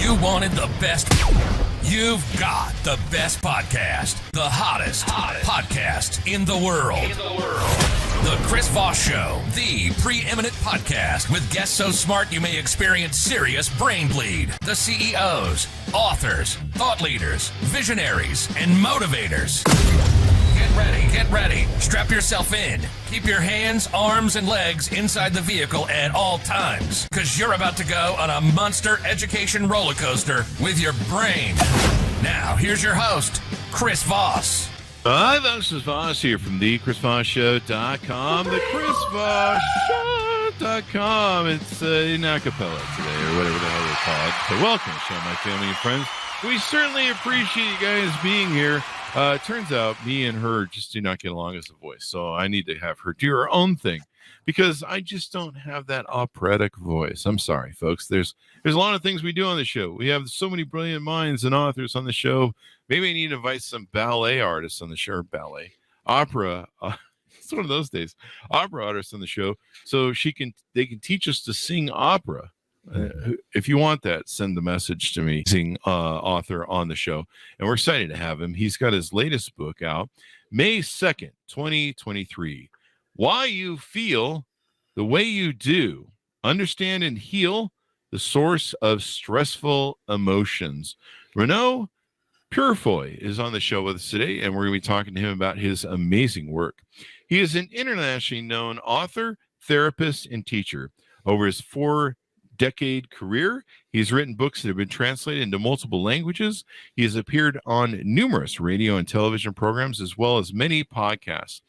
You wanted the best. You've got the best podcast. The hottest podcast in the world. The Chris Voss Show, the preeminent podcast with guests so smart you may experience serious brain bleed. The CEOs, authors, thought leaders, visionaries, and motivators. Get ready. Strap yourself in. Keep your hands, arms, and legs inside the vehicle at all times, because you're about to go on a monster education roller coaster with your brain. Now, here's your host, Chris Voss. Hi, this is Voss here from the ChrisVossShow.com. The ChrisVossShow.com. It's in acapella today, or whatever the hell they call it. So welcome, show my family and friends. We certainly appreciate you guys being here. It turns out me and her just do not get along as a voice, so I need to have her do her own thing because I just don't have that operatic voice. I'm sorry, folks. There's a lot of things we do on the show. We have so many brilliant minds and authors on the show. Maybe I need to invite some ballet artists on the show, opera. It's one of those days. Opera artists on the show, so they can teach us to sing opera. If you want that, send the message to me, author on the show. And we're excited to have him. He's got his latest book out, May 2nd, 2023. Why You Feel the Way You Do. Understand and Heal the Source of Stressful Emotions. Reneau Peurifoy is on the show with us today, and we're going to be talking to him about his amazing work. He is an internationally known author, therapist, and teacher. Over his 4-decade career, he's written books that have been translated into multiple languages. He has appeared on numerous radio and television programs, as well as many podcasts.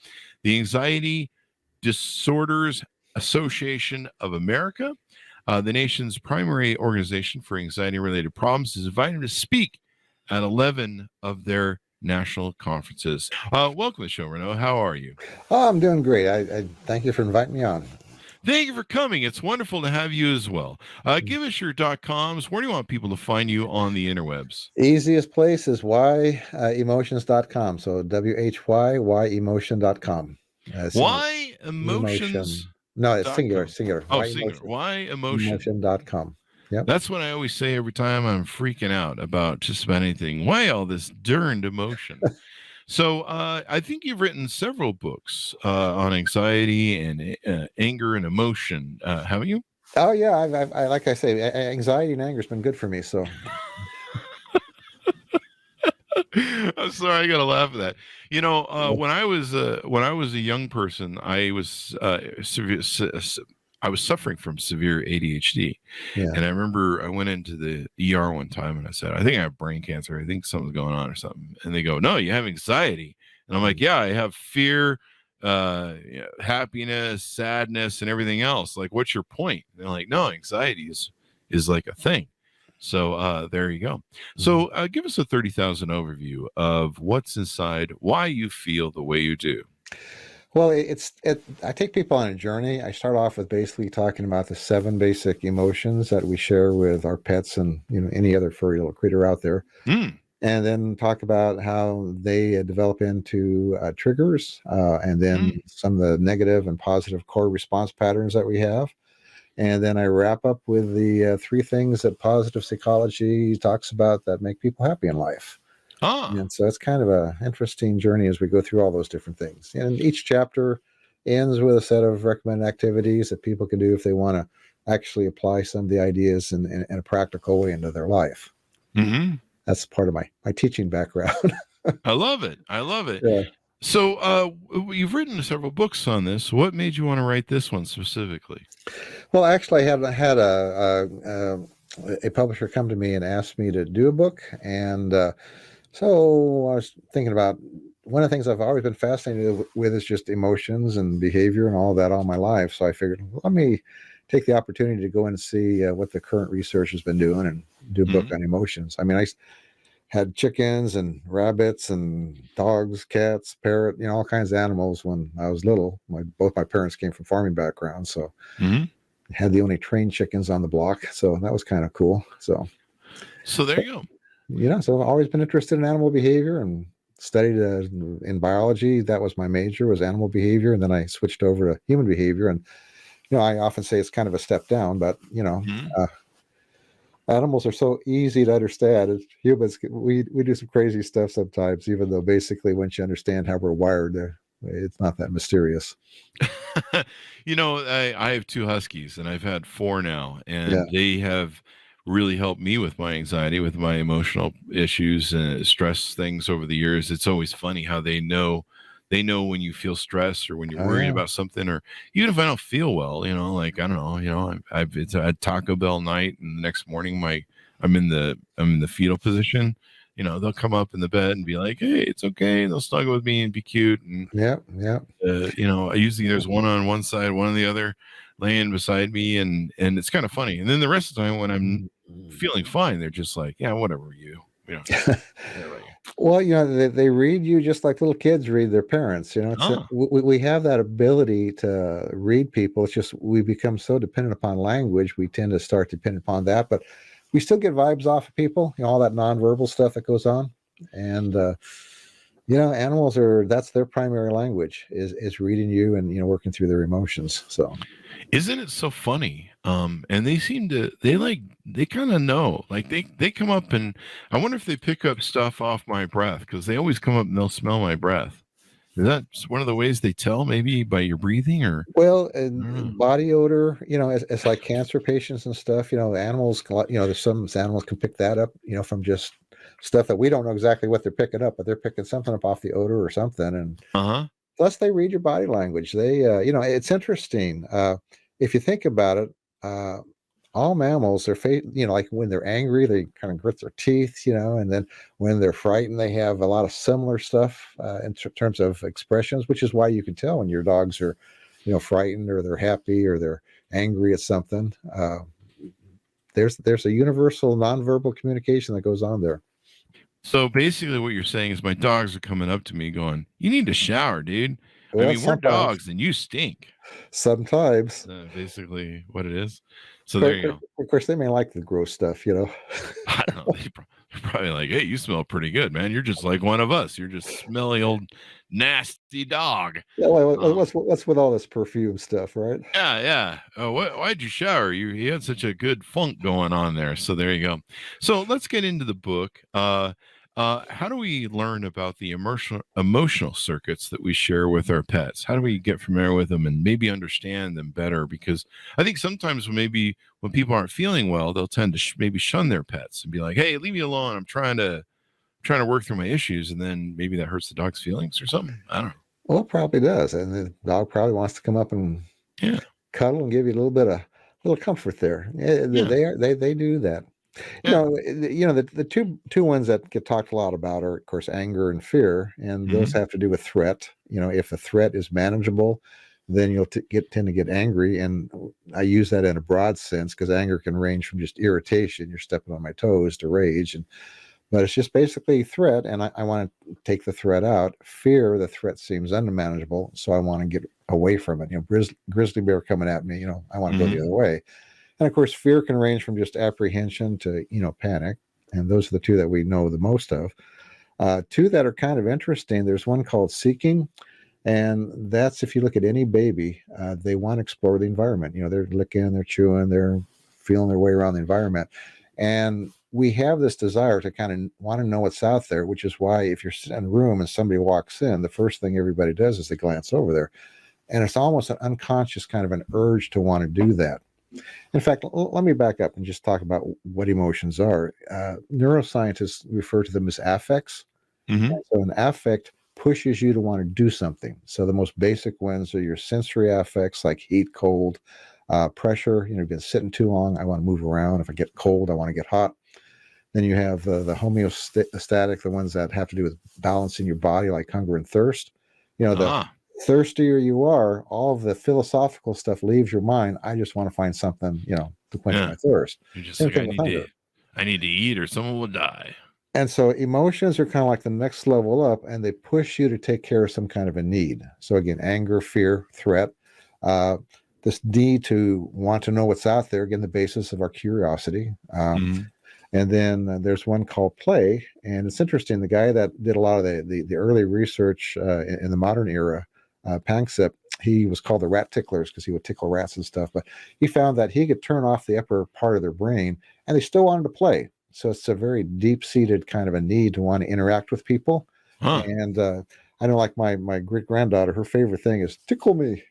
The Anxiety Disorders Association of America, the nation's primary organization for anxiety-related problems, has invited him to speak at 11 of their national conferences. Welcome to the show, Reneau. How are you? Oh, I'm doing great. I thank you for inviting me on. Thank you for coming. It's wonderful to have you as well. Give us your .coms. Where do you want people to find you on the interwebs? Easiest place is whyemotions.com. So whyemotion.com. Why emotions? No, it's singular. Oh, singular. Why emotion.com. Yep. That's what I always say every time I'm freaking out about just about anything. Why all this darned emotion? So I think you've written several books on anxiety and anger and emotion, haven't you? Oh, yeah. I like I say, anxiety and anger has been good for me. So I'm sorry, I got to laugh at that. You know, when I was a young person, I was suffering from severe ADHD. Yeah. And I remember I went into the ER one time and I said, I think I have brain cancer. I think something's going on or something. And they go, no, you have anxiety. And I'm like, yeah, I have fear, happiness, sadness, and everything else. Like, what's your point? And they're like, no, anxiety is like a thing. So there you go. So give us a 30,000 overview of what's inside, why you feel the way you do. Well, I take people on a journey. I start off with basically talking about the 7 basic emotions that we share with our pets and any other furry little critter out there, and then talk about how they develop into triggers, and then some of the negative and positive core response patterns that we have, and then I wrap up with the 3 things that positive psychology talks about that make people happy in life. And so it's kind of an interesting journey as we go through all those different things. And each chapter ends with a set of recommended activities that people can do if they want to actually apply some of the ideas in a practical way into their life. Mm-hmm. That's part of my teaching background. I love it. Yeah. So you've written several books on this. What made you want to write this one specifically? Well, actually, I had a publisher come to me and asked me to do a book. And so I was thinking about one of the things I've always been fascinated with is just emotions and behavior and all that all my life. So I figured, let me take the opportunity to go and see what the current research has been doing and do a book on emotions. I mean, I had chickens and rabbits and dogs, cats, parrot, all kinds of animals when I was little. Both my parents came from farming backgrounds, so I had the only trained chickens on the block. So that was kind of cool. So there you go. So I've always been interested in animal behavior and studied in biology. That was my major, was animal behavior. And then I switched over to human behavior. And, I often say it's kind of a step down, but, Animals are so easy to understand. As humans, we do some crazy stuff sometimes, even though basically once you understand how we're wired, it's not that mysterious. I have two huskies and I've had four now, Yeah. and they have really helped me with my anxiety, with my emotional issues and stress things over the years. It's always funny how they know when you feel stressed or when you're Oh, worried yeah. about something, or even if I don't feel well, like, I don't know, it's a Taco Bell night, and the next morning I'm in the fetal position. They'll come up in the bed and be like, "Hey, it's okay." They'll snuggle with me and be cute. And Yeah. Yeah. I usually there's one on one side, one on the other, laying beside me, and it's kind of funny. And then the rest of the time when I'm feeling fine, they're just like, "Yeah, whatever whatever you." Well, they read you just like little kids read their parents. We have that ability to read people. It's just we become so dependent upon language, we tend to start dependent upon that. But we still get vibes off of people, all that nonverbal stuff that goes on. And animals that's their primary language is reading you and working through their emotions. So Isn't it so funny? And they kind of know, like they come up, and I wonder if they pick up stuff off my breath, because they always come up and they'll smell my breath. Is that one of the ways they tell, maybe by your breathing? Or well, and body odor, it's like cancer patients and stuff. Animals, there's some animals can pick that up, from just stuff that we don't know exactly what they're picking up, but they're picking something up off the odor or something. And plus, they read your body language. They, it's interesting. If you think about it, all mammals, their face, like when they're angry, they kind of grit their teeth, and then when they're frightened, they have a lot of similar stuff in terms of expressions, which is why you can tell when your dogs are, frightened, or they're happy, or they're angry at something. There's a universal nonverbal communication that goes on there. So basically what you're saying is my dogs are coming up to me going, "You need to shower, dude." Well, I mean, we're dogs and you stink. Sometimes. Basically what it is. So there you go. Of course, they may like the gross stuff, I don't know. They're probably like, "Hey, you smell pretty good, man. You're just like one of us. You're just smelly old nasty dog." Yeah, what's with all this perfume stuff, right? Yeah. Why'd you shower? You had such a good funk going on there. So there you go. So let's get into the book. How do we learn about the emotional circuits that we share with our pets? How do we get familiar with them and maybe understand them better? Because I think sometimes when people aren't feeling well, they'll tend to maybe shun their pets and be like, "Hey, leave me alone. I'm trying to work through my issues," and then maybe that hurts the dog's feelings or something. I don't know. Well, it probably does, and the dog probably wants to come up and cuddle and give you a little comfort there. They do that. The two ones that get talked a lot about are, of course, anger and fear, and those have to do with threat. If the threat is manageable, then you'll tend to get angry, and I use that in a broad sense, because anger can range from just irritation, you're stepping on my toes, to rage, but it's just basically threat, and I want to take the threat out. Fear, the threat seems unmanageable, so I want to get away from it. Grizzly bear coming at me, I want to go the other way. And of course, fear can range from just apprehension to, panic. And those are the two that we know the most of. Two that are kind of interesting. There's one called seeking. And that's, if you look at any baby, they want to explore the environment. They're licking, they're chewing, they're feeling their way around the environment. And we have this desire to kind of want to know what's out there, which is why if you're sitting in a room and somebody walks in, the first thing everybody does is they glance over there. And it's almost an unconscious kind of an urge to want to do that. In fact, let me back up and just talk about what emotions are. Neuroscientists refer to them as affects. So an affect pushes you to want to do something. So the most basic ones are your sensory affects, like heat, cold, pressure. You've been sitting too long, I want to move around. If I get cold, I want to get hot. Then you have the homeostatic, the ones that have to do with balancing your body, like hunger and thirst. The thirstier you are, all of the philosophical stuff leaves your mind. I just want to find something, to quench my thirst. You're just like, I need to eat or someone will die. And so emotions are kind of like the next level up, and they push you to take care of some kind of a need. So again, anger, fear, threat, this need to want to know what's out there, again, the basis of our curiosity. And then there's one called play. And it's interesting. The guy that did a lot of the early research in the modern era Panksepp, he was called the rat ticklers because he would tickle rats and stuff. But he found that he could turn off the upper part of their brain, and they still wanted to play. So it's a very deep-seated kind of a need to want to interact with people. Huh. And I know, like my great granddaughter, her favorite thing is tickle me,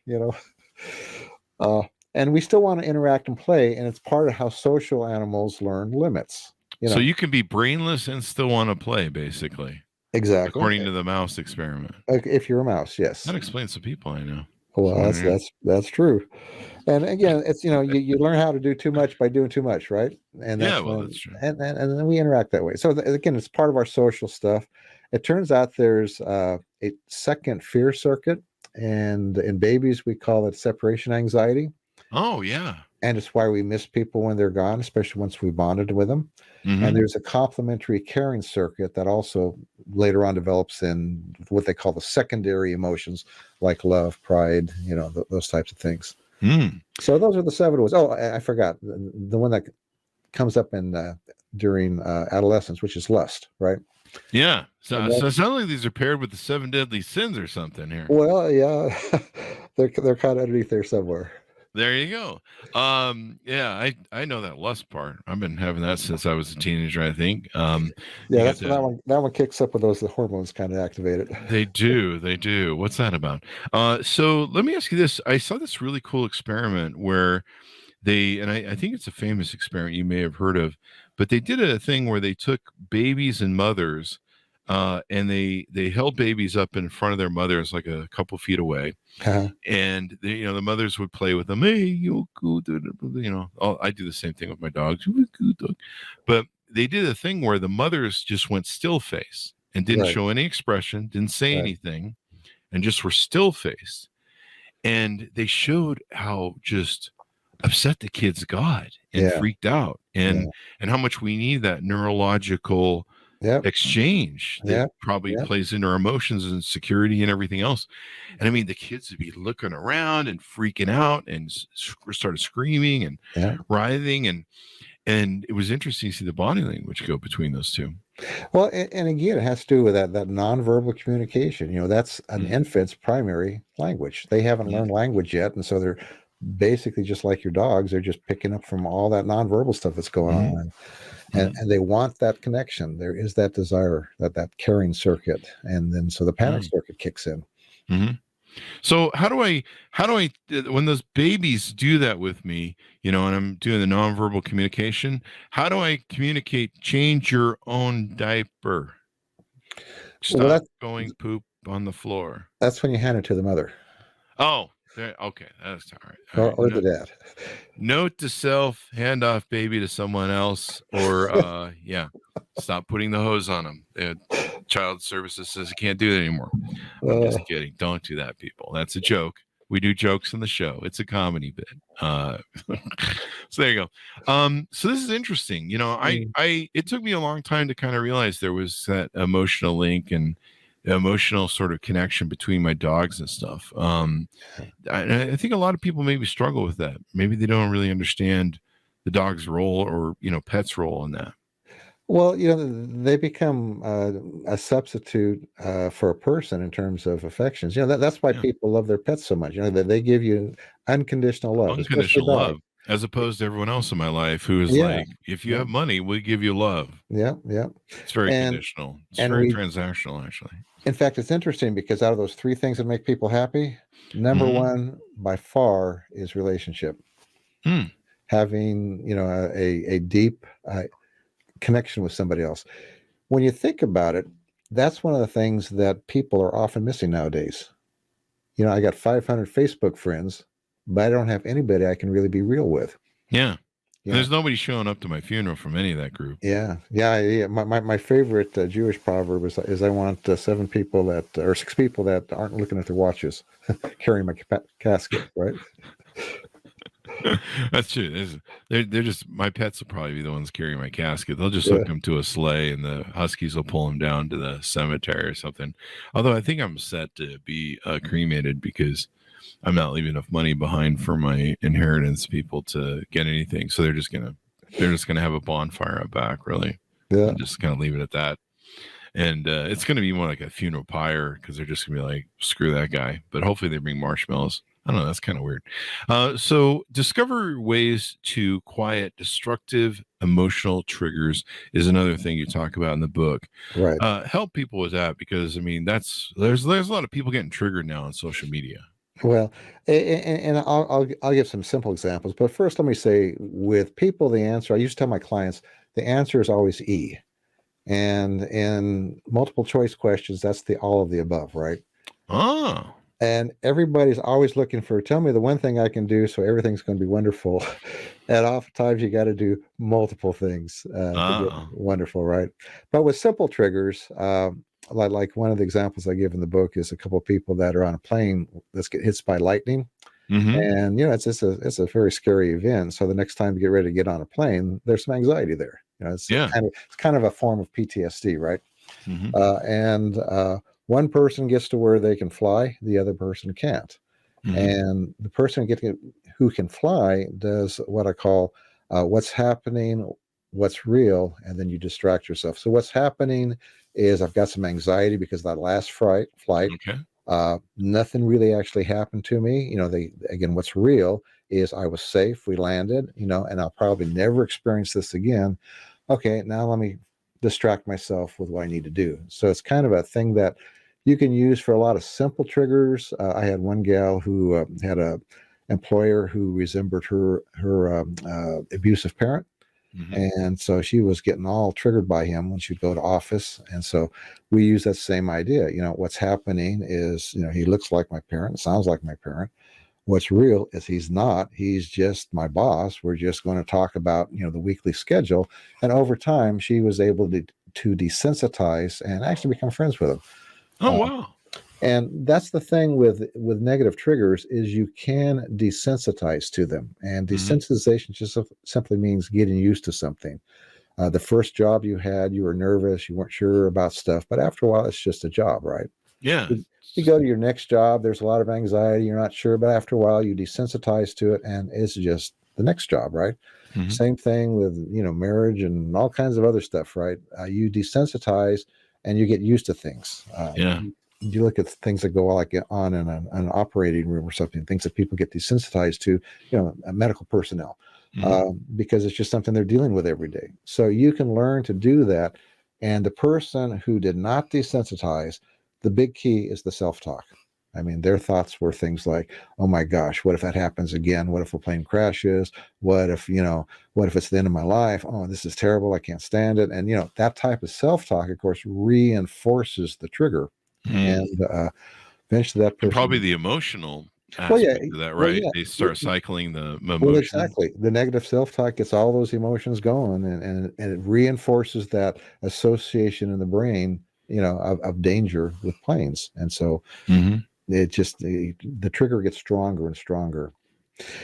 and we still want to interact and play, and it's part of how social animals learn limits. So you can be brainless and still want to play, basically. Exactly. According to the mouse experiment. If you're a mouse, yes. That explains to people I know. Well, that's true. And again, it's you learn how to do too much by doing too much, right? And that's that's true. And then we interact that way. So again, it's part of our social stuff. It turns out there's a second fear circuit, and in babies we call it separation anxiety. Oh yeah. And it's why we miss people when they're gone, especially once we bonded with them. Mm-hmm. And there's a complementary caring circuit that also later on develops in what they call the secondary emotions, like love, pride, those types of things. Mm. So those are the 7 ways. Oh, I forgot the one that comes up in during adolescence, which is lust, right? Yeah. So it sounds like these are paired with the 7 deadly sins or something here. Well, yeah, they're kind of underneath there somewhere. There you go. Yeah, I know that lust part. I've been having that since I was a teenager, I think. Yeah, that's that one kicks up with the hormones kind of activated. They do. What's that about? So let me ask you this. I saw this really cool experiment where I think it's a famous experiment you may have heard of, but they did a thing where they took babies and mothers, and they held babies up in front of their mothers like a couple feet away. Uh-huh. And the mothers would play with them. Hey, you good? I do the same thing with my dogs. But they did a thing where the mothers just went still face and didn't show any expression, didn't say anything, and just were still faced. And they showed how just upset the kids got and freaked out, and how much we need that neurological exchange that probably plays into our emotions and security and everything else. And I mean, the kids would be looking around and freaking out and started screaming and writhing, and it was interesting to see the body language go between those two. Well, and again, it has to do with that nonverbal communication. That's an infant's primary language. They haven't learned language yet, and so they're basically just like your dogs. They're just picking up from all that nonverbal stuff that's going on. And they want that connection. There is that desire, that caring circuit, and then so the panic circuit kicks in. Mm-hmm. So how do I when those babies do that with me, and I'm doing the nonverbal communication, how do I communicate? Change your own diaper. Stop going poop on the floor. That's when you hand it to the mother. Oh, okay, that's all right. Or the dad. Note to self: hand off baby to someone else, or stop putting the hose on them. Child Services says you can't do that anymore. I'm just kidding. Don't do that, people. That's a joke. We do jokes on the show. It's a comedy bit. So there you go. So this is interesting. It took me a long time to kind of realize there was that emotional link and emotional sort of connection between my dogs and stuff. I think a lot of people maybe struggle with that. Maybe they don't really understand the dog's role or, pet's role in that. Well, they become a substitute for a person in terms of affections. That's why people love their pets so much. That they give you unconditional love. Unconditional love, as opposed to everyone else in my life who is like, if you have money, we give you love. Yeah. It's very conditional. It's very transactional, actually. In fact, it's interesting because out of those 3 things that make people happy, number one by far is relationship. Having, a deep connection with somebody else. When you think about it, that's one of the things that people are often missing nowadays. I got 500 Facebook friends, but I don't have anybody I can really be real with. Yeah. There's nobody showing up to my funeral from any of that group. Yeah. My favorite Jewish proverb is I want 6 people that aren't looking at their watches carrying my casket, right? That's true. They're just, my pets will probably be the ones carrying my casket. They'll just hook them to a sleigh, and the Huskies will pull them down to the cemetery or something. Although I think I'm set to be cremated because I'm not leaving enough money behind for my inheritance people to get anything. So they're just gonna have a bonfire out back, really. Yeah. And just kind of leave it at that. And it's going to be more like a funeral pyre because they're just going to be like, screw that guy. But hopefully they bring marshmallows. I don't know. That's kind of weird. So discover ways to quiet destructive emotional triggers is another thing you talk about in the book. Right. Help people with that because, I mean, there's a lot of people getting triggered now on social media. Well, and I'll give some simple examples, but first let me say with people, the answer, I used to tell my clients, the answer is always E. And in multiple choice questions, that's the all of the above, right? Oh. And everybody's always looking for, tell me the one thing I can do so everything's going to be wonderful. And oftentimes you got to do multiple things to get wonderful, right? But with simple triggers, like one of the examples I give in the book is a couple of people that are on a plane that's get hit by lightning. Mm-hmm. And, it's a very scary event. So the next time you get ready to get on a plane, there's some anxiety there. It's kind of a form of PTSD, right? Mm-hmm. And one person gets to where they can fly, the other person can't. Mm-hmm. And the person who can fly does what I call what's happening, what's real, and then you distract yourself. So what's happening is I've got some anxiety because that last flight, okay. Nothing really actually happened to me. Again, what's real is I was safe, we landed, and I'll probably never experience this again. Okay, now let me distract myself with what I need to do. So it's kind of a thing that you can use for a lot of simple triggers. I had one gal who had a employer who resembled her abusive parent. Mm-hmm. And so she was getting all triggered by him when she'd go to office. And so we use that same idea. What's happening is, he looks like my parent, sounds like my parent. What's real is he's not. He's just my boss. We're just going to talk about, the weekly schedule. And over time, she was able to desensitize and actually become friends with him. Oh, wow. And that's the thing with negative triggers is you can desensitize to them. And desensitization just simply means getting used to something. The first job you had, you were nervous, you weren't sure about stuff. But after a while, it's just a job, right? Yeah. You go to your next job, there's a lot of anxiety, you're not sure, but after a while you desensitize to it and it's just the next job, right? Mm-hmm. Same thing with, marriage and all kinds of other stuff, right? You desensitize and you get used to things. You look at things that go like on in an operating room or something, things that people get desensitized to, medical personnel, because it's just something they're dealing with every day. So you can learn to do that. And the person who did not desensitize, the big key is the self-talk. I mean, their thoughts were things like, oh my gosh, what if that happens again? What if a plane crashes? What if it's the end of my life? Oh, this is terrible. I can't stand it. And, that type of self-talk, of course, reinforces the trigger. And eventually that person... Probably the emotional aspect of that, right? They start cycling the emotions. Well, exactly. The negative self-talk gets all those emotions going and it reinforces that association in the brain, of danger with planes. And so it just, the trigger gets stronger and stronger.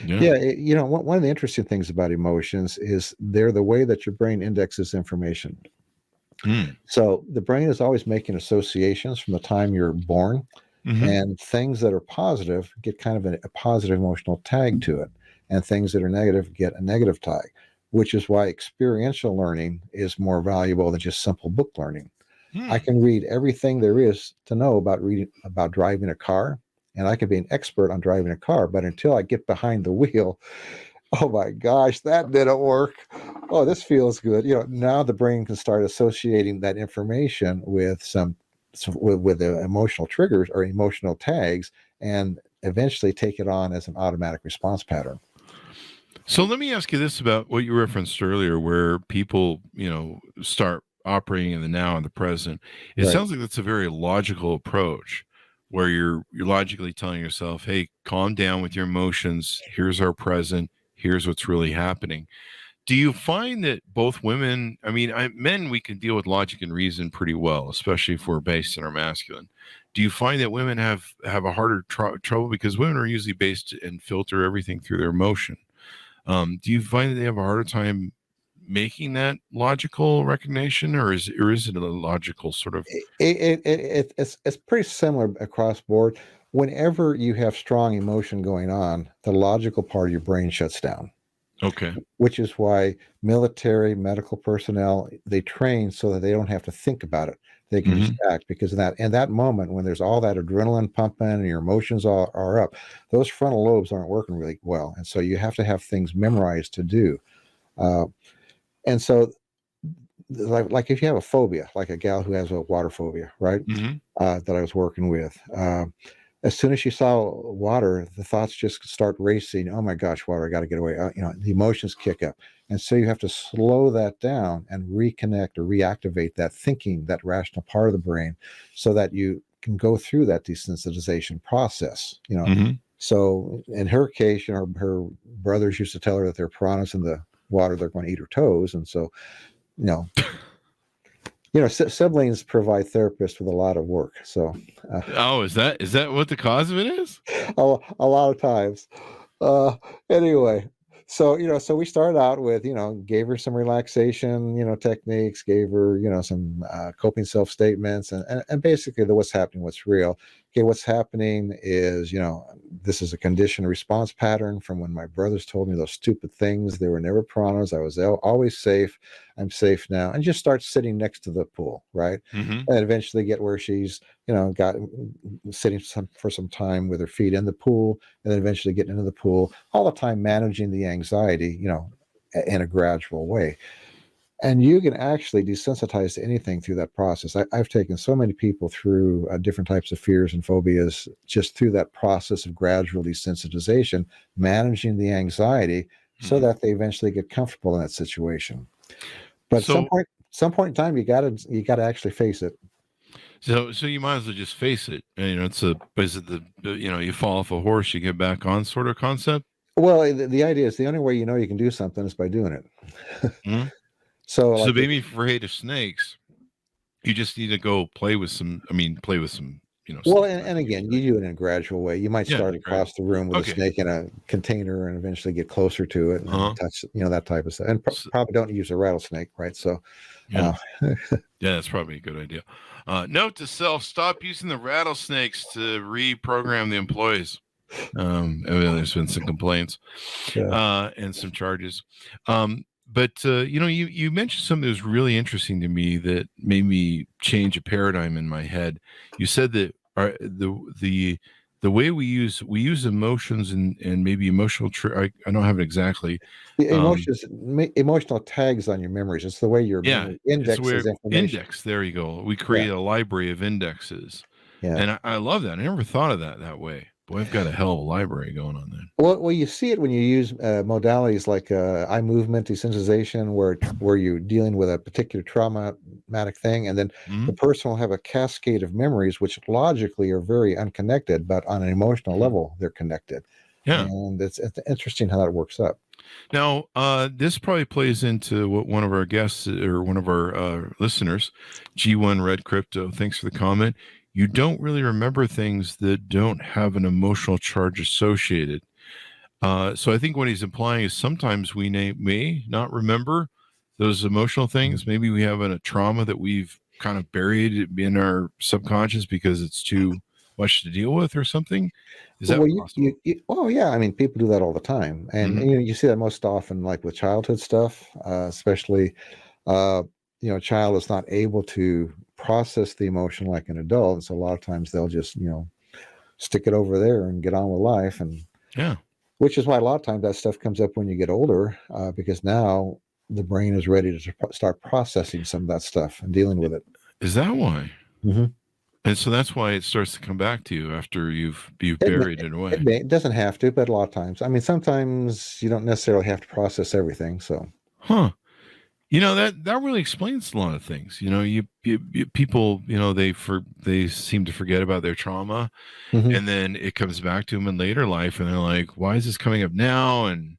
Yeah. One of the interesting things about emotions is they're the way that your brain indexes information. So the brain is always making associations from the time you're born, and things that are positive get kind of a positive emotional tag to it, and things that are negative get a negative tag, which is why experiential learning is more valuable than just simple book learning. I can read everything there is to know about driving a car, and I can be an expert on driving a car, but until I get behind the wheel, oh my gosh, that didn't work. Oh, this feels good. Now the brain can start associating that information with with the emotional triggers or emotional tags, and eventually take it on as an automatic response pattern. So let me ask you this about what you referenced earlier, where people, start operating in the now and the present. It sounds like that's a very logical approach, where you're logically telling yourself, hey, calm down with your emotions. Here's our present. Here's what's really happening. Do you find that both women, men, we can deal with logic and reason pretty well, especially if we're based in our masculine. Do you find that women have a harder trouble because women are usually based and filter everything through their emotion? Do you find that they have a harder time making that logical recognition, or is it a logical sort of? It's pretty similar across board. Whenever you have strong emotion going on, the logical part of your brain shuts down. Okay. Which is why military, medical personnel, they train so that they don't have to think about it. they can just act, because in that moment when there's all that adrenaline pumping and your emotions are up, those frontal lobes aren't working really well. And so you have to have things memorized to do. And so like if you have a phobia, like a gal who has a water phobia, right? That I was working with, as soon as she saw water, the thoughts just start racing. Oh my gosh, water! I got to get away. The emotions kick up, and so you have to slow that down and reconnect or reactivate that thinking, that rational part of the brain, so that you can go through that desensitization process. So in her case, her brothers used to tell her that there are piranhas in the water, they're going to eat her toes, and so siblings provide therapists with a lot of work. So, is that what the cause of it is? A lot of times. Anyway, so we started out with, gave her some relaxation, techniques, gave her, some coping self-statements, and basically what's happening, what's real. Okay, what's happening is, this is a conditioned response pattern from when my brothers told me those stupid things. They were never piranhas. I was always safe. I'm safe now. And just start sitting next to the pool, right? And eventually get where she's, got sitting for some time with her feet in the pool, and then eventually getting into the pool, all the time managing the anxiety, in a gradual way. And you can actually desensitize to anything through that process. I've taken so many people through different types of fears and phobias just through that process of gradual desensitization, managing the anxiety so that they eventually get comfortable in that situation. But some point in time, you gotta actually face it. So you might as well just face it. And, is it you fall off a horse, you get back on sort of concept? Well, the idea is the only way you can do something is by doing it. So maybe if you're afraid of snakes, you just need to go play with some. Well, and again, you do it in a gradual way. You might start across the room with a snake in a container and eventually get closer to it and touch, that type of stuff. And probably don't use a rattlesnake, right? So, yeah, that's probably a good idea. Note to self: stop using the rattlesnakes to reprogram the employees. There's been some complaints and some charges. But you mentioned something that was really interesting to me that made me change a paradigm in my head. You said that the way we use emotions and maybe emotional. I don't have it exactly. The emotional tags on your memories. It's the way your memory indexes information. Index. There you go. We create a library of indexes. Yeah, and I love that. I never thought of that way. Boy, I've got a hell of a library going on there. Well, you see it when you use modalities like eye movement desensitization, where you're dealing with a particular traumatic thing, and then the person will have a cascade of memories, which logically are very unconnected, but on an emotional level, they're connected. Yeah, and it's interesting how that works up. Now, this probably plays into what one of our guests or one of our listeners, G1 Red Crypto, thanks for the comment. You don't really remember things that don't have an emotional charge associated. So I think what he's implying is sometimes we may not remember those emotional things. Maybe we have a trauma that we've kind of buried in our subconscious because it's too much to deal with or something. Is that possible? Yeah. I mean, people do that all the time. And, you see that most often, like with childhood stuff, especially, a child is not able to process the emotion like an adult. And so a lot of times they'll just, stick it over there and get on with life. And which is why a lot of times that stuff comes up when you get older, because now the brain is ready to start processing some of that stuff and dealing with it. Is that why? And so that's why it starts to come back to you after you've buried it away. It doesn't have to, but a lot of times. I mean, sometimes you don't necessarily have to process everything. So, that really explains a lot of things. People, they seem to forget about their trauma, and then it comes back to them in later life, and they're like, "Why is this coming up now?" And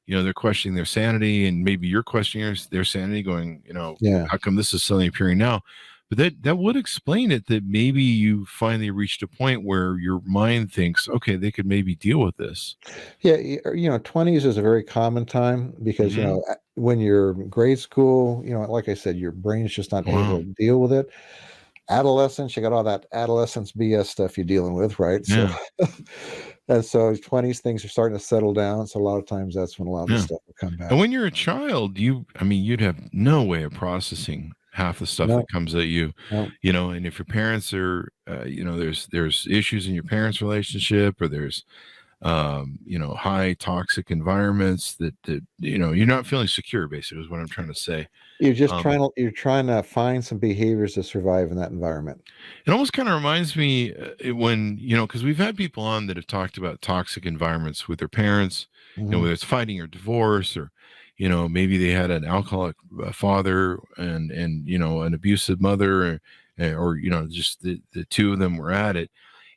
they're questioning their sanity, and maybe you're questioning their sanity, going, how come this is suddenly appearing now? But that would explain it, that maybe you finally reached a point where your mind thinks, okay, they could maybe deal with this. Yeah, 20s is a very common time because, when you're in grade school, like I said, your brain's just not able to deal with it. Adolescence, you got all that adolescence BS stuff you're dealing with, right? Yeah. So, and so 20s, things are starting to settle down. So a lot of times that's when a lot of this stuff will come back. And when you're a child, you'd have no way of processing half the stuff No. that comes at you. No. And if your parents are, there's issues in your parents' relationship, or there's, high toxic environments that you're not feeling secure, basically, is what I'm trying to say. You're just you're trying to find some behaviors to survive in that environment. It almost kind of reminds me when, because we've had people on that have talked about toxic environments with their parents, whether it's fighting or divorce, or, maybe they had an alcoholic father and an abusive mother, or just the two of them were at it.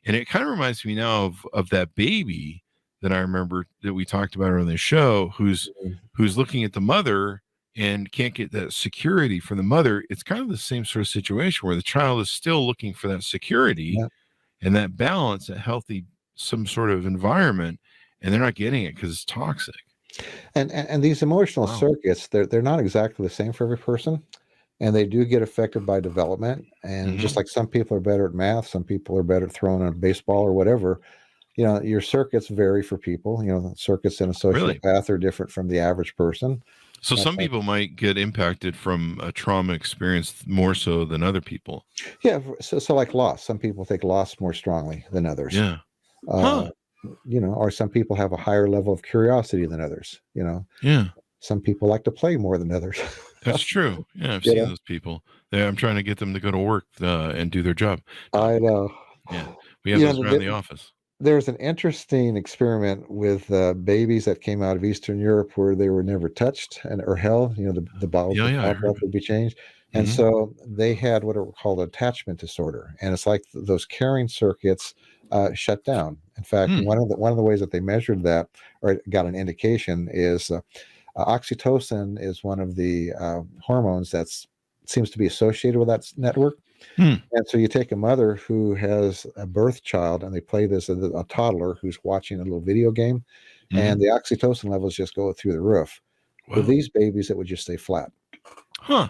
And it kind of reminds me now of that baby that I remember that we talked about on the show, who's looking at the mother and can't get that security from the mother. It's kind of the same sort of situation where the child is still looking for that security and that balance, that healthy, some sort of environment, and they're not getting it because it's toxic. And these emotional circuits, they're not exactly the same for every person. And they do get affected by development. And just like some people are better at math, some people are better at throwing a baseball or whatever, your circuits vary for people. Circuits in a sociopath are different from the average person. So some people might get impacted from a trauma experience more so than other people. Yeah. So like loss, some people take loss more strongly than others. Yeah. Or some people have a higher level of curiosity than others. Yeah. Some people like to play more than others. That's true. Yeah, I've seen those people. I'm trying to get them to go to work and do their job. I know. Yeah, we have those around the office. There's an interesting experiment with babies that came out of Eastern Europe where they were never touched or held. The bottles would be changed. And so they had what are called attachment disorder. And it's like those caring circuits shut down. In fact, one of the ways that they measured that or got an indication is oxytocin is one of the hormones that seems to be associated with that network. And so you take a mother who has a birth child and they play this as a toddler who's watching a little video game, and the oxytocin levels just go through the roof. Wow. With these babies, it would just stay flat. Huh.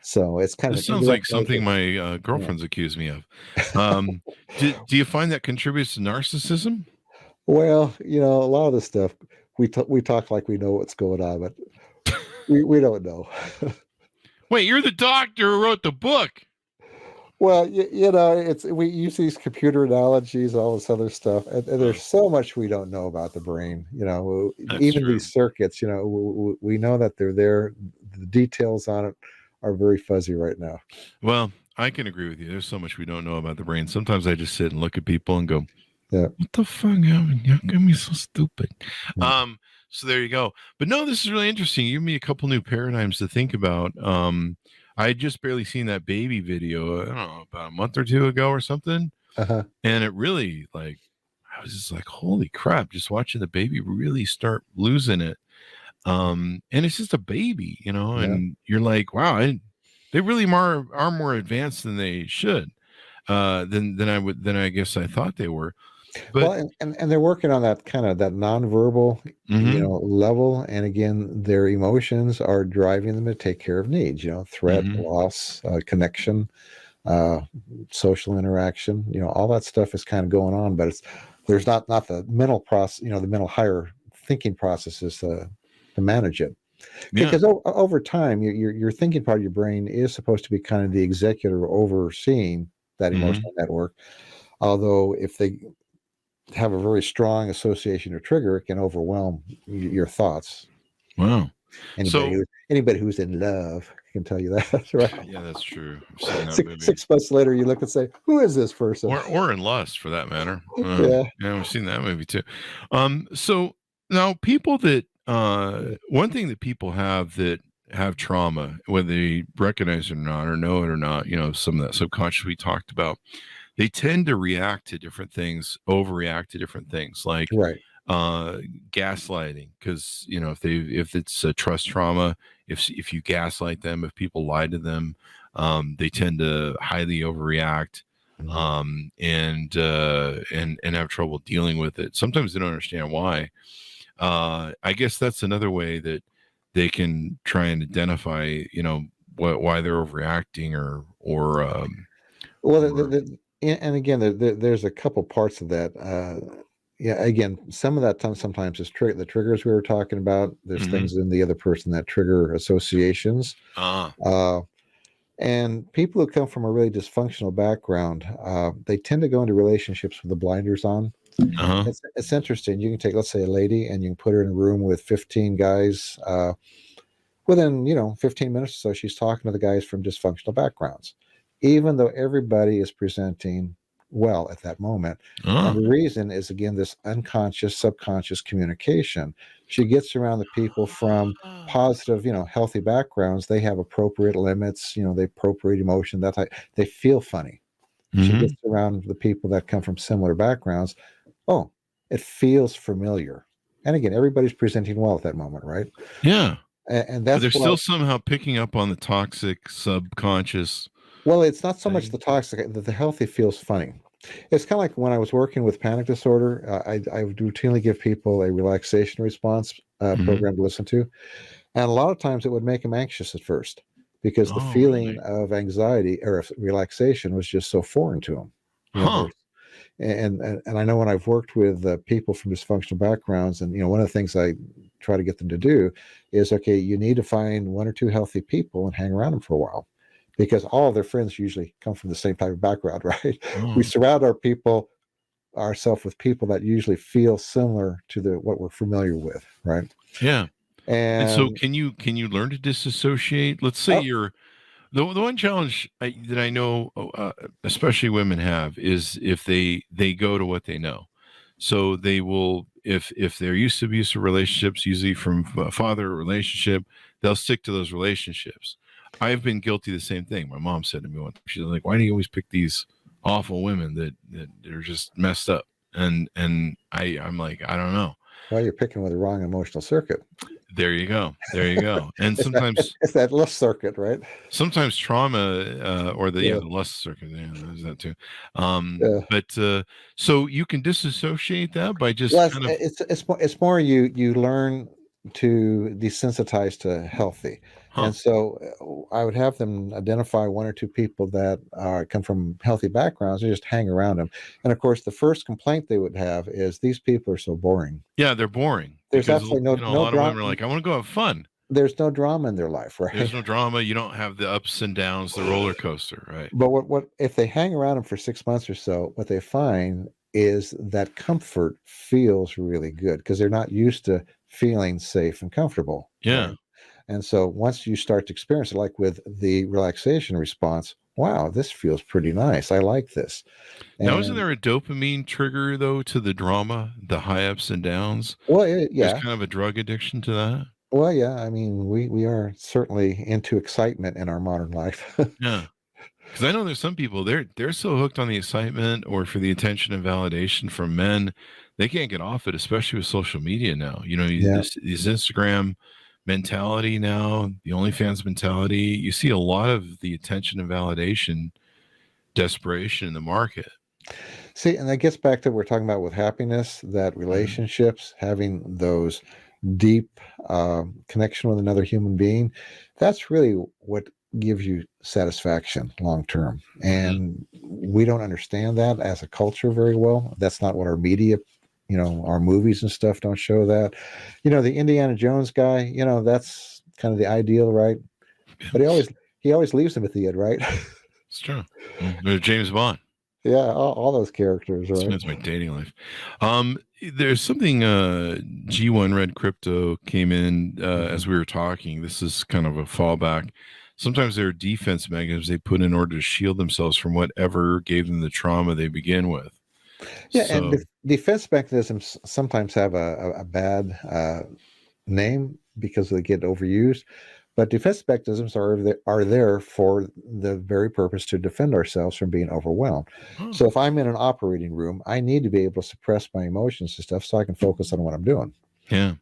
So it's kind of sounds like something my girlfriend's accused me of. Do you find that contributes to narcissism? Well, a lot of this stuff we talk like we know what's going on, but we don't know. Wait, you're the doctor who wrote the book. Well, we use these computer analogies, all this other stuff, and there's so much we don't know about the brain. Even true. These circuits, we know that they're there. The details on it are very fuzzy right now. Well, I can agree with you. There's so much we don't know about the brain. Sometimes I just sit and look at people and go, what the fuck happened? How come you're so stupid? So there you go. But no, this is really interesting. You give me a couple new paradigms to think about. I had just barely seen that baby video, I don't know, about a month or two ago or something. And it really, I was just like, holy crap, just watching the baby really start losing it. And it's just a baby, and you're like, wow, they really are more advanced than they should, than I guess I thought they were. But, well, and they're working on that kind of that nonverbal, level. And again, their emotions are driving them to take care of needs, threat, loss, connection, social interaction, all that stuff is kind of going on, but there's not the mental process, the mental higher thinking processes to manage it. Because over time, your thinking part of your brain is supposed to be kind of the executor overseeing that emotional network. Although if they have a very strong association or trigger, it can overwhelm your thoughts. Wow. Anybody who's in love can tell you that, right? Yeah, that's true. I've seen that 6 months later, you look and say, who is this person? Or in lust, for that matter. Yeah, we've seen that movie too. So now people that, one thing that people have that have trauma, whether they recognize it or not, or know it or not, some of that subconscious we talked about, they tend to react to different things, overreact to different things, like gaslighting. Because if it's a trust trauma, if you gaslight them, if people lie to them, they tend to highly overreact, and have trouble dealing with it. Sometimes they don't understand why. I guess that's another way that they can try and identify, why they're overreacting or. And again, there's a couple parts of that. Again, some of that sometimes is the triggers we were talking about. There's things in the other person that trigger associations. And people who come from a really dysfunctional background, they tend to go into relationships with the blinders on. Uh-huh. It's interesting. You can take, let's say, a lady, and you can put her in a room with 15 guys. Within 15 minutes or so, she's talking to the guys from dysfunctional backgrounds, even though everybody is presenting well at that moment. And the reason is, again, this unconscious, subconscious communication. She gets around the people from positive, healthy backgrounds. They have appropriate limits, they appropriate emotion, that type. They feel funny. She gets around the people that come from similar backgrounds. Oh, it feels familiar. And again, everybody's presenting well at that moment, right? Yeah. And that's but they're still somehow picking up on the toxic subconscious. Well, it's not so much the toxic, the healthy feels funny. It's kind of like when I was working with panic disorder, I would routinely give people a relaxation response program to listen to. And a lot of times it would make them anxious at first because the feeling of anxiety or relaxation was just so foreign to them. And I know when I've worked with people from dysfunctional backgrounds, and one of the things I try to get them to do is, okay, you need to find one or two healthy people and hang around them for a while, because all of their friends usually come from the same type of background, right? We surround ourselves with people that usually feel similar to what we're familiar with, right? Yeah. And so can you learn to disassociate? Let's say you're the one challenge that I know, especially women have, is if they go to what they know. So they will, if they're used to abusive relationships, usually from a father relationship, they'll stick to those relationships. I've been guilty of the same thing. My mom said to me once, she's like, "Why do you always pick these awful women that are just messed up?" And I'm like, I don't know. Well, you're picking with the wrong emotional circuit. There you go. And sometimes it's that lust circuit, right? Sometimes trauma or the lust circuit, there's that too. But so you can disassociate that by just it's more you learn to desensitize to healthy. And so I would have them identify one or two people that come from healthy backgrounds and just hang around them. And of course, the first complaint they would have is, these people are so boring. Yeah, they're boring. There's absolutely no a lot of women are like, I want to go have fun. There's no drama in their life, right? There's no drama. You don't have the ups and downs, the roller coaster, right? But what if they hang around them for 6 months or so, what they find is that comfort feels really good because they're not used to feeling safe and comfortable. Yeah. Right? And so once you start to experience it, like with the relaxation response, wow, this feels pretty nice. I like this. Now, isn't there a dopamine trigger, though, to the drama, the high ups and downs? Well, yeah. There's kind of a drug addiction to that. Well, yeah. I mean, we are certainly into excitement in our modern life. Yeah. Because I know there's some people, they're so hooked on the excitement or for the attention and validation from men, they can't get off it, especially with social media now. These Instagram mentality now, the OnlyFans mentality, you see a lot of the attention and validation desperation in the market. See, and that gets back to what we're talking about with happiness, that relationships, having those deep connection with another human being, that's really what gives you satisfaction long term. And we don't understand that as a culture very well. That's not what our media, our movies and stuff don't show that. The Indiana Jones guy, that's kind of the ideal, right? But he always leaves him at the end, right? It's true. James Bond. Yeah, all those characters, right? That's my dating life. There's something G1 Red Crypto came in as we were talking. This is kind of a fallback. Sometimes there are defense mechanisms they put in order to shield themselves from whatever gave them the trauma they begin with. Yeah, and defense mechanisms sometimes have a bad name because they get overused. But defense mechanisms are there for the very purpose to defend ourselves from being overwhelmed. So if I'm in an operating room, I need to be able to suppress my emotions and stuff so I can focus on what I'm doing. Yeah.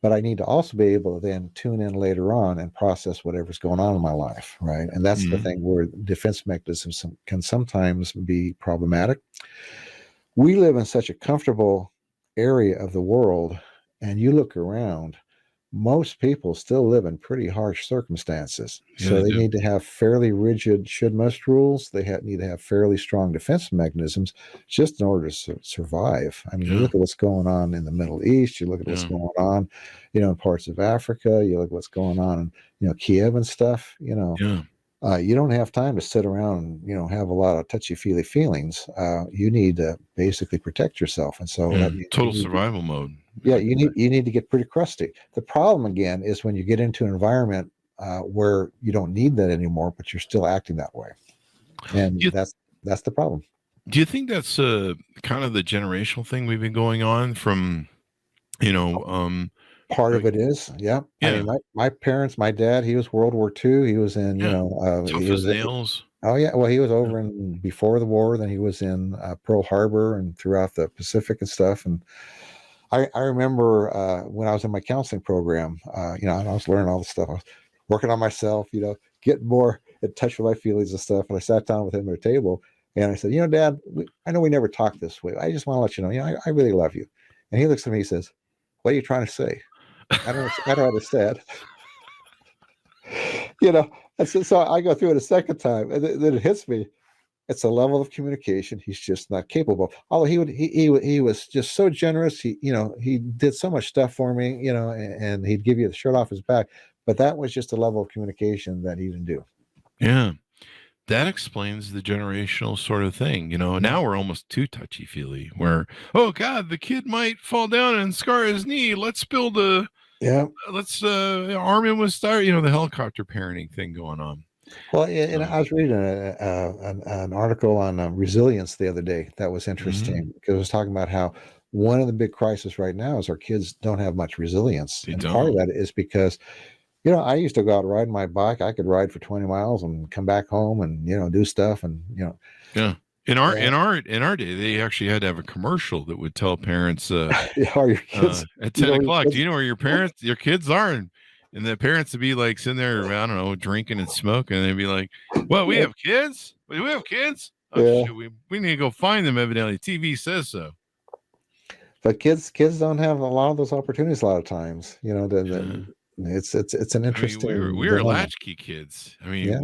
But I need to also be able to then tune in later on and process whatever's going on in my life, right? And that's the thing where defense mechanisms can sometimes be problematic. We live in such a comfortable area of the world, and you look around, most people still live in pretty harsh circumstances. So they need to have fairly rigid should-must rules. They need to have fairly strong defense mechanisms just in order to survive. I mean, you look at what's going on in the Middle East. You look at what's going on, in parts of Africa. You look at what's going on in, Kiev and stuff. you don't have time to sit around and, have a lot of touchy-feely feelings. You need to basically protect yourself. And so that total survival mode. Yeah, you need to get pretty crusty. The problem again is when you get into an environment where you don't need that anymore, but you're still acting that way. And that's the problem. Do you think that's kind of the generational thing we've been going on from, part of it is, yeah. I mean, my parents, my dad, he was World War II. He was in, tough he was as nails. Oh yeah, well, he was over in before the war. Then he was in Pearl Harbor and throughout the Pacific and stuff. And I remember when I was in my counseling program, and I was learning all this stuff. I was working on myself, getting more in touch with my feelings and stuff. And I sat down with him at a table and I said, Dad, I know we never talked this way. I just want to let you know, I really love you. And he looks at me, he says, what are you trying to say? I don't understand. And so I go through it a second time and then it hits me. It's a level of communication he's just not capable of. Although he was just so generous. He did so much stuff for me, and he'd give you the shirt off his back. But that was just a level of communication that he didn't do. Yeah. That explains the generational sort of thing. Now we're almost too touchy-feely where, oh God, the kid might fall down and scar his knee. Let's build let's arm him with the helicopter parenting thing going on. Well, and I was reading an article on resilience the other day. That was interesting because it was talking about how one of the big crises right now is our kids don't have much resilience. And part of that is because, I used to go out riding my bike. I could ride for 20 miles and come back home and, do stuff and, Yeah. In our day, they actually had to have a commercial that would tell parents are your kids at 10 o'clock, do you know where your kids are? And the parents would be like sitting there, I don't know, drinking and smoking. And they'd be like, well, we have kids? Do we have kids? Oh, yeah. Shit, we need to go find them, evidently. TV says so. But kids don't have a lot of those opportunities a lot of times. It's an interesting. We were latchkey kids. I mean,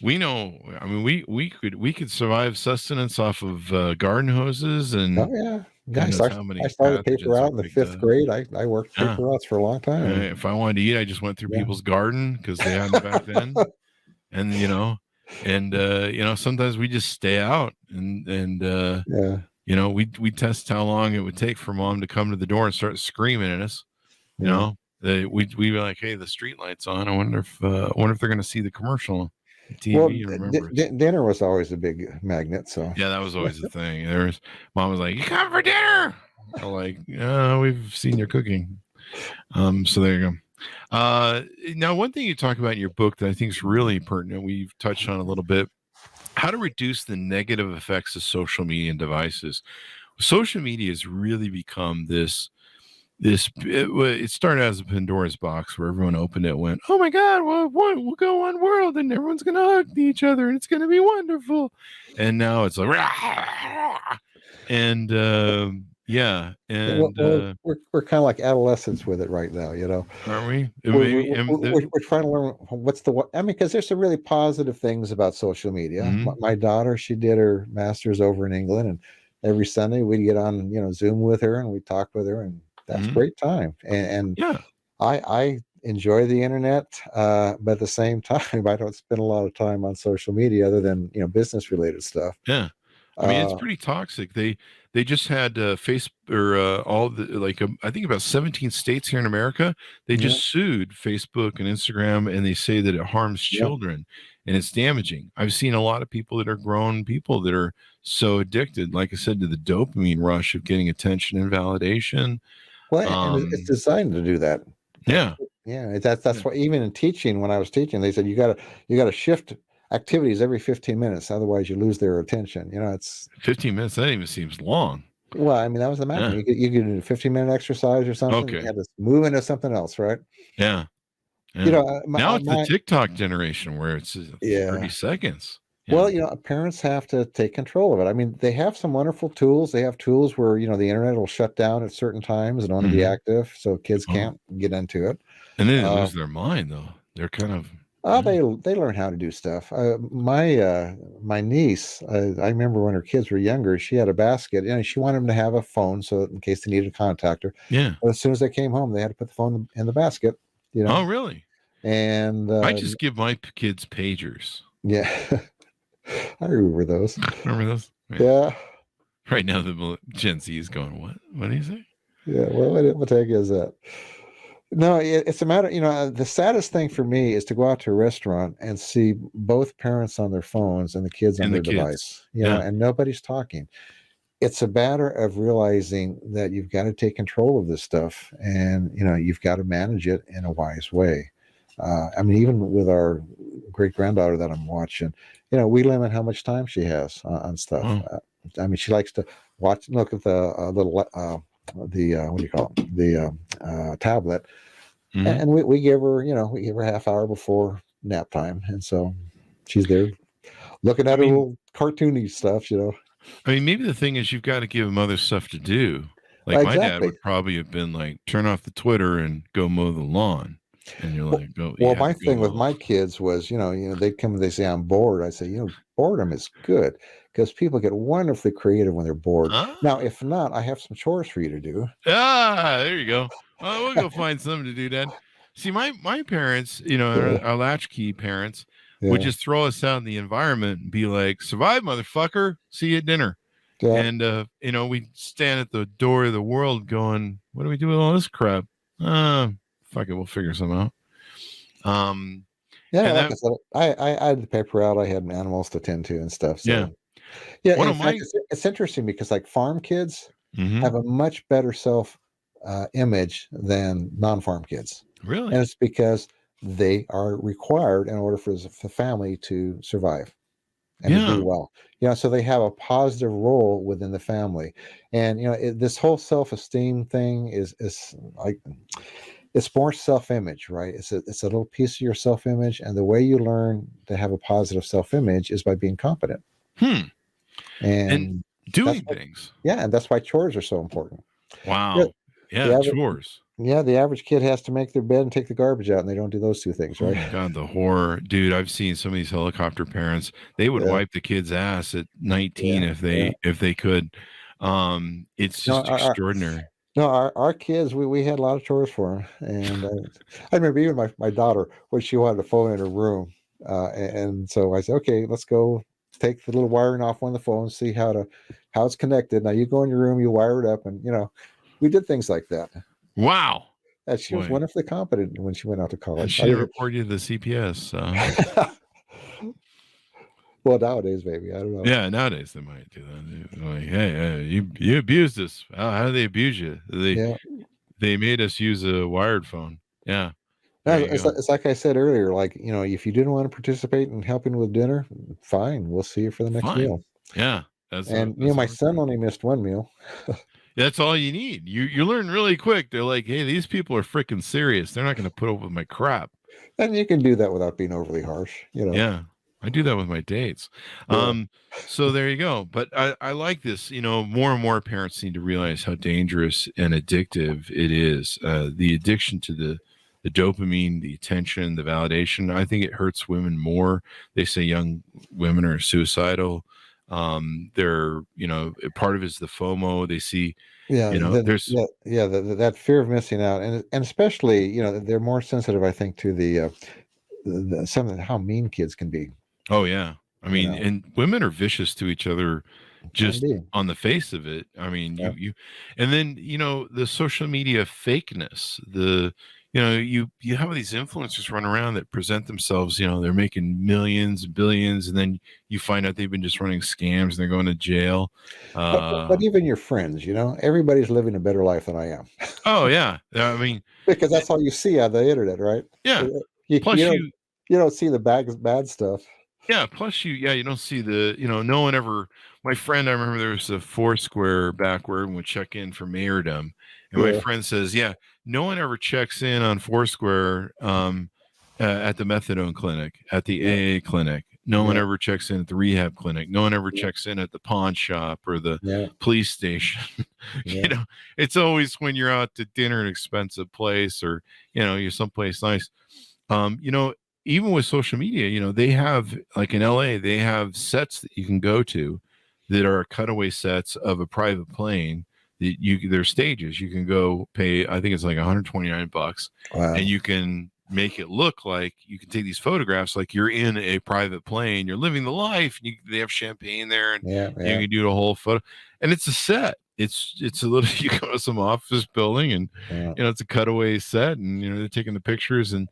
we know. I mean, we could survive sustenance off of garden hoses and. Oh yeah. Guys, I started paper route in the 5th grade. I worked paper routes for a long time. If I wanted to eat, I just went through people's garden because they had them back then. And sometimes we just stay out and we test how long it would take for mom to come to the door and start screaming at us. We'd be like, hey, the street light's on. I wonder if they're going to see the commercial on TV. Well, dinner was always a big magnet. So yeah, that was always the thing. Mom was like, you come for dinner? I'm like, we've seen your cooking. So there you go. Now, one thing you talk about in your book that I think is really pertinent, we've touched on a little bit, how to reduce the negative effects of social media and devices. Social media has really become it started as a Pandora's box where everyone opened it and went, oh my God, we'll go on world and everyone's going to hug each other and it's going to be wonderful. And now it's like, and we're kind of like adolescents with it right now, Aren't we? We're trying to learn because there's some really positive things about social media. Mm-hmm. My daughter, she did her master's over in England, and every Sunday we'd get on, Zoom with her and we talk with her, and that's a great time. And I enjoy the internet, but at the same time, I don't spend a lot of time on social media other than, business related stuff. Yeah. I mean, it's pretty toxic. They just had Facebook or all the I think about 17 states here in America. They just sued Facebook and Instagram, and they say that it harms children and it's damaging. I've seen a lot of people that are grown people that are so addicted, like I said, to the dopamine rush of getting attention and validation. Well, and it's designed to do that. Yeah. Yeah. That's why even in teaching, when I was teaching, they said you gotta shift activities every 15 minutes, otherwise you lose their attention. It's 15 minutes. That even seems long. Well, I mean, that was the matter. Yeah. You could do a 15-minute exercise or something. Okay. You had to move into something else, right? Yeah. Now it's the TikTok generation where it's 30 seconds. Well, parents have to take control of it. I mean, they have some wonderful tools. They have tools where, the internet will shut down at certain times and only be active, so kids can't get into it. And then they lose their mind, though. They're kind of... They learn how to do stuff. My niece, I remember when her kids were younger, she had a basket, and she wanted them to have a phone so that in case they needed to contact her. Yeah. But as soon as they came home, they had to put the phone in the basket. Oh, really? And I just give my kids pagers. Yeah, I remember those. Remember those? Yeah. Right now, the Gen Z is going, what? What do you say? Yeah. What the heck is that? No, it's a matter, the saddest thing for me is to go out to a restaurant and see both parents on their phones and the kids on their device, and nobody's talking. It's a matter of realizing that you've got to take control of this stuff, and, you've got to manage it in a wise way. I mean, even with our great granddaughter that I'm watching, we limit how much time she has on stuff. I mean, she likes to look at the little, what do you call it? The tablet. Mm-hmm. And we give her, we give her a half hour before nap time. And so she's there looking at her little cartoony stuff, I mean, maybe the thing is you've got to give them other stuff to do. Like my dad would probably have been like, turn off the Twitter and go mow the lawn. And you're like, go. Well, my thing with my kids was, they'd come and they say, I'm bored. I say, boredom is good because people get wonderfully creative when they're bored. Now, if not, I have some chores for you to do. There you go. We'll go find something to do, Dad. See, my parents, our latchkey parents, would just throw us out in the environment and be like, survive, motherfucker. See you at dinner. Yeah. And, we'd stand at the door of the world going, what do we do with all this crap? Fuck it, we'll figure something out. Like I said, I had the paper out. I had animals to tend to and stuff. So. Yeah. In fact, it's interesting because like farm kids have a much better self image than non-farm kids. Really? And it's because they are required in order for the family to survive and to do well. So they have a positive role within the family. And, this whole self-esteem thing is like, it's more self-image, right? It's a little piece of your self-image. And the way you learn to have a positive self-image is by being competent. And doing things. And that's why chores are so important. Wow. Chores. Yeah, the average kid has to make their bed and take the garbage out, and they don't do those two things, right? Oh my God, the horror. Dude, I've seen some of these helicopter parents. They would wipe the kid's ass at 19 if they could. It's just extraordinary. Our kids, we had a lot of chores for them. And I remember even my daughter, when she wanted a phone in her room. And so I said, okay, let's go take the little wiring off one of the phones, see how it's connected. Now you go in your room, you wire it up, and we did things like that. Wow. And she was wonderfully competent when she went out to college. And she reported you to the CPS. Well, nowadays, maybe. I don't know. Yeah, nowadays they might do that. They're like, hey, you abused us. How do they abuse you? They made us use a wired phone. Yeah. It's like I said earlier, like, if you didn't want to participate in helping with dinner, fine. We'll see you for the next meal. Yeah. My son only missed one meal. That's all you need. You learn really quick. They're like, hey, these people are freaking serious. They're not going to put up with my crap. And you can do that without being overly harsh, Yeah. I do that with my dates. So there you go. But I like this, more and more parents need to realize how dangerous and addictive it is. The addiction to the dopamine, the attention, the validation. I think it hurts women more. They say young women are suicidal. They're, part of it is the FOMO. They see, that fear of missing out. And especially, they're more sensitive, I think, to how mean kids can be. Oh yeah. I mean, and women are vicious to each other just on the face of it. I mean, and then, the social media fakeness, you have these influencers run around that present themselves, they're making millions, billions, and then you find out they've been just running scams and they're going to jail. But even your friends, everybody's living a better life than I am. Oh yeah. I mean, because that's all you see on the internet, right? Yeah. Plus you don't see the bad stuff. Yeah. Plus you don't see no one ever, my friend, I remember there was a Foursquare back where everyone would check in for mayordom. And my friend says, no one ever checks in on Foursquare at the methadone clinic, at the AA clinic. No one ever checks in at the rehab clinic. No one ever checks in at the pawn shop or the police station. It's always when you're out to dinner at an expensive place or, you're someplace nice. Even with social media, they have, like in LA, they have sets that you can go to that are cutaway sets of a private plane. There's stages. You can go pay, I think it's like $129, and you can make it look like you can take these photographs like you're in a private plane, you're living the life. They have champagne there, and you can do the whole photo. And it's a set. It's a little. You go to some office building, and it's a cutaway set, and they're taking the pictures, and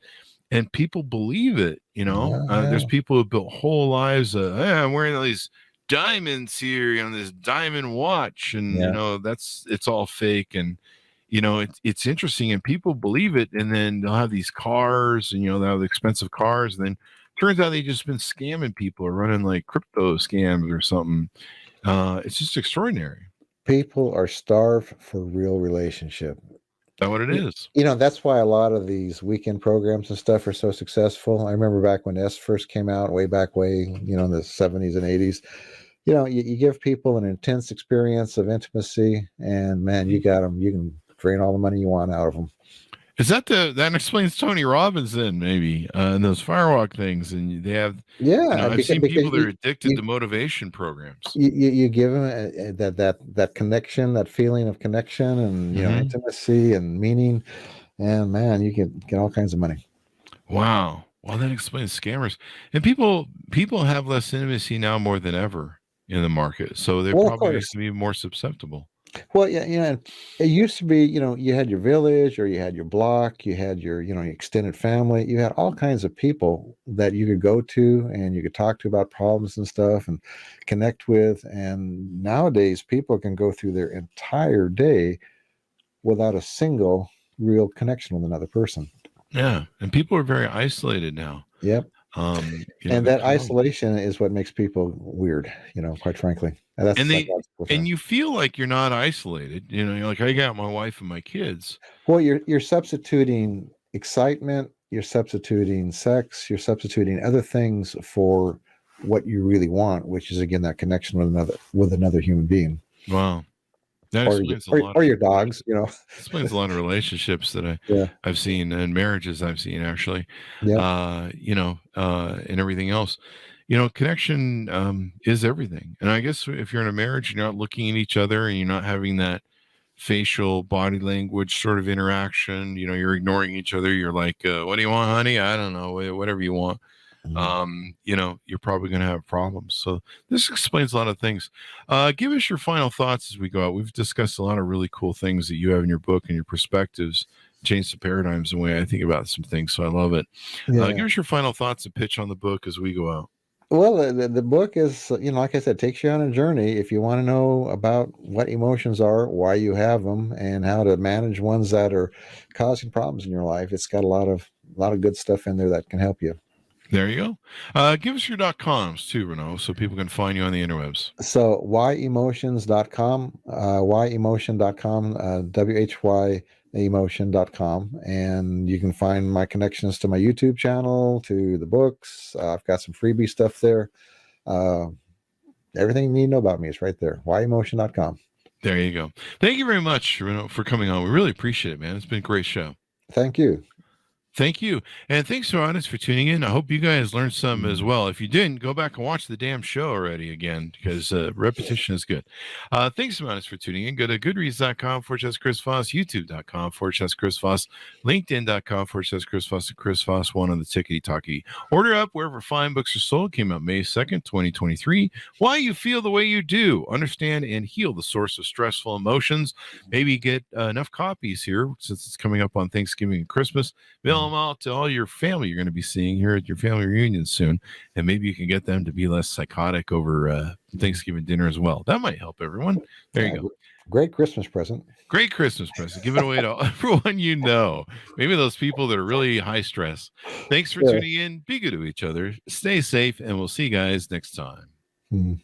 people believe it. There's people who built whole lives. I'm wearing all these diamonds here, this diamond watch, and it's all fake, and it's interesting, and people believe it, and then they'll have these cars, and they'll have expensive cars, and then turns out they just been scamming people or running like crypto scams or something. It's just extraordinary. People are starved for real relationship. That's what it is. That's why a lot of these weekend programs and stuff are so successful. I remember back when S first came out, way in the 70s and 80s. You give people an intense experience of intimacy, and man, you got them. You can drain all the money you want out of them. Is that explains Tony Robbins then, maybe, and those firewalk things, and they have I've seen people that are addicted to motivation programs. You give them that connection, that feeling of connection, and intimacy and meaning, and man, you get all kinds of money. Wow, well, that explains scammers. And people have less intimacy now more than ever in the market, so they're probably going to be more susceptible. Well, it used to be, you had your village, or you had your block, you had your, extended family, you had all kinds of people that you could go to and you could talk to about problems and stuff and connect with. And nowadays people can go through their entire day without a single real connection with another person. Yeah. And people are very isolated now. Yep. And that isolation is what makes people weird, quite frankly. And you feel like you're not isolated. You're like, I got my wife and my kids. Well, you're substituting excitement, you're substituting sex, you're substituting other things for what you really want, which is, again, that connection with another human being. Wow. That explains a lot. Or your dogs, explains a lot of relationships that I've seen, and marriages I've seen, actually. Yeah. And everything else. Connection is everything. And I guess if you're in a marriage, you're not looking at each other, and you're not having that facial body language sort of interaction. You're ignoring each other. You're like, what do you want, honey? I don't know, whatever you want. You're probably going to have problems. So this explains a lot of things. Give us your final thoughts as we go out. We've discussed a lot of really cool things that you have in your book, and your perspectives change the paradigms the way I think about some things. So I love it. Give us your final thoughts and pitch on the book as we go out. Well, the book is, like I said, takes you on a journey. If you want to know about what emotions are, why you have them, and how to manage ones that are causing problems in your life, it's got a lot of good stuff in there that can help you. There you go. Give us your .coms too, Reneau, so people can find you on the interwebs. So whyemotions.com, whyemotion.com, whyemotion.com, and you can find my connections to my YouTube channel, to the books. I've got some freebie stuff there. Everything you need to know about me is right there. whyemotion.com. There you go. Thank you very much, Reneau, for coming on. We really appreciate it, man. It's been a great show. Thank you. Thank you. And thanks to our audience for tuning in. I hope you guys learned some as well. If you didn't, go back and watch the damn show already again, because repetition is good. Thanks to our audience for tuning in. Go to goodreads.com/Chris Voss, youtube.com/Chris Voss, linkedin.com/Chris Voss, and Chris Voss 1 on the tickety talkie. Order up wherever fine books are sold. Came out May 2nd, 2023. Why You Feel the Way You Do. Understand and heal the source of stressful emotions. Maybe get enough copies here, since it's coming up on Thanksgiving and Christmas. Mail them out to all your family you're going to be seeing here at your family reunion soon, and maybe you can get them to be less psychotic over Thanksgiving dinner as well. That might help everyone. There you go. Great Christmas present. Great Christmas present. Give it away to everyone you know. Maybe those people that are really high stress. Thanks for tuning in. Be good to each other. Stay safe, and we'll see you guys next time.